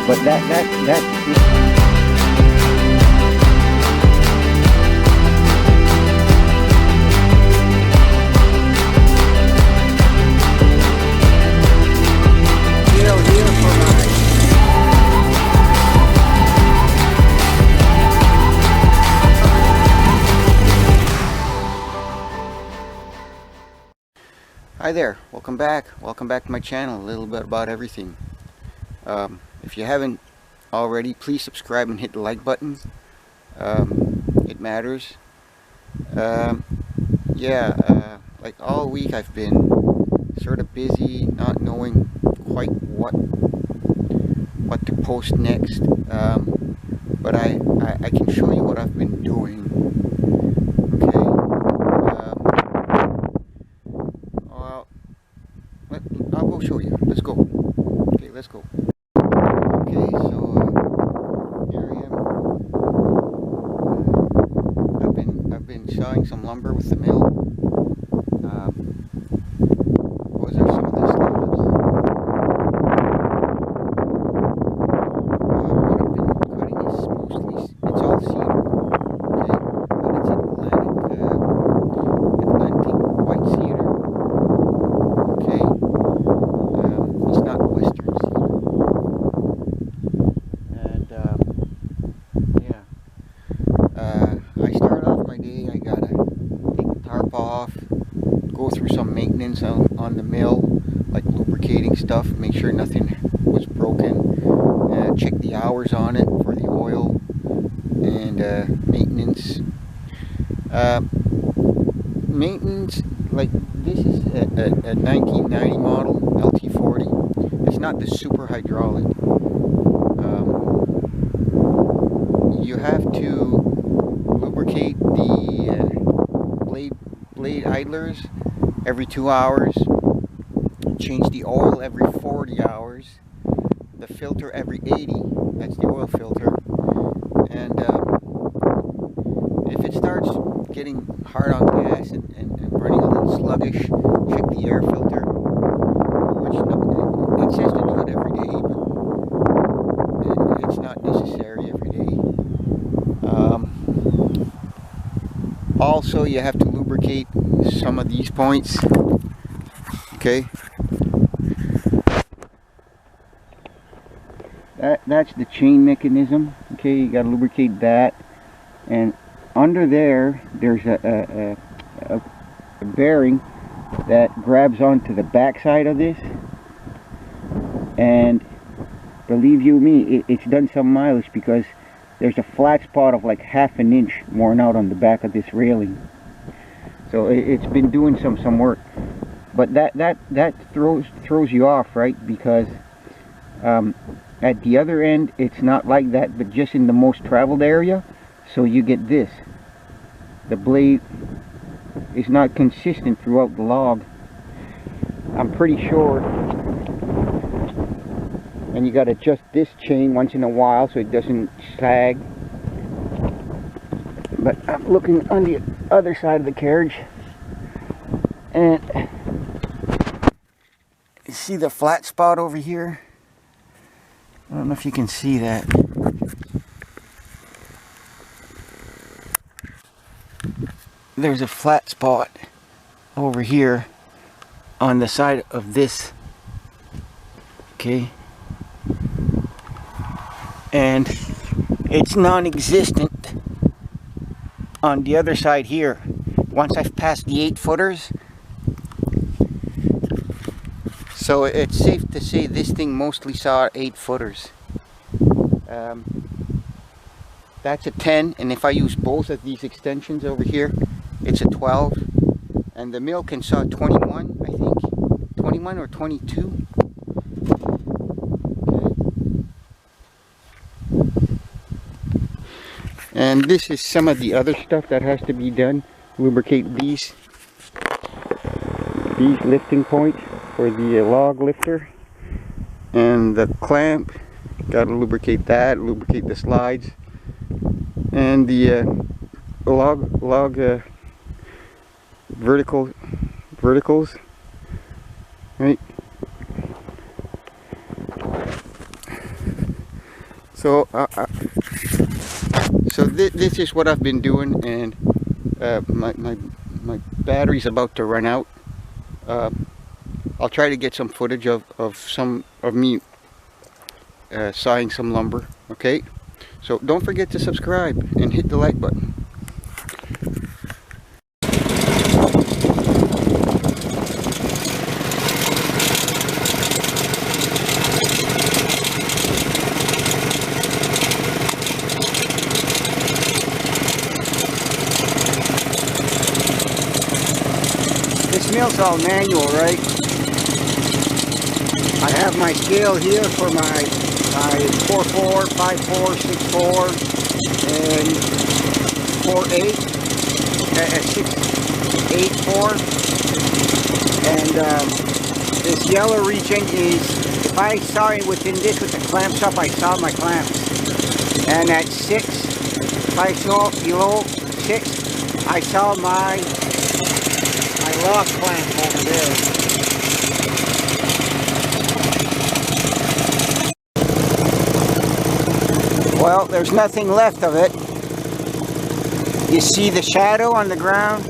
But that Hi there, welcome back to my channel. A little bit about everything. If you haven't already, please subscribe and hit the like button. It matters. Like all week I've been sort of busy, not knowing quite what to post next. But I can show you what I've been doing. I'll go show you. Let's go. Okay, let's go. Okay, so here I am. I've been sawing some lumber with the mill. Those are some of the slabs. What I've been cutting is mostly, it's all cedar. Okay, but it's Atlantic white cedar. Okay. It's not western cedar. And I start off my day, I gotta take the tarp off, go through some maintenance on the mill, like lubricating stuff, make sure nothing was broken, check the hours on it for the oil, and maintenance. Maintenance, like this is a 1990 model LT40. It's not the super hydraulic. You have to lubricate the blade idlers every 2 hours, change the oil every 40 hours, the filter every 80, that's the oil filter, and if it starts getting hard on gas and running a little sluggish, check the air filter, which it says to do it every day, but it's not necessary every day. Also, you have to lubricate some of these points. Okay, that's the chain mechanism. Okay, you got to lubricate that, and under there's a bearing that grabs onto the back side of this, and believe you me, it's done some mileage, because there's a flat spot of like ½ an inch worn out on the back of this railing. So it's been doing some work, but that throws you off, right? Because at the other end it's not like that, but just in the most traveled area. So you get this, the blade is not consistent throughout the log, I'm pretty sure, and you got to adjust this chain once in a while so it doesn't sag. But I'm looking on the other side of the carriage, and you see the flat spot over here? I don't know if you can see that. There's a flat spot over here on the side of this, okay, and it's non-existent on the other side here. Once I've passed the 8-footers, so it's safe to say this thing mostly saw 8-footers. That's a 10, and if I use both of these extensions over here, it's a 12, and the mill can saw 21, I think, 21 or 22. Okay. And this is some of the other stuff that has to be done. Lubricate these lifting points for the log lifter, and the clamp, got to lubricate that, lubricate the slides, and the log verticals, right? So this is what I've been doing, and my battery's about to run out. I'll try to get some footage of me sawing some lumber. Okay, so don't forget to subscribe and hit the like button. This mill's all manual, right? I have my scale here for my 4/4, 5/4, 6/4, and 4/8, 6/8/4. And this yellow region is, if I saw it within this with the clamps up, I saw my clamps. And at 6, if I saw below 6, I saw my lock clamp over there. Well, there's nothing left of it. You see the shadow on the ground?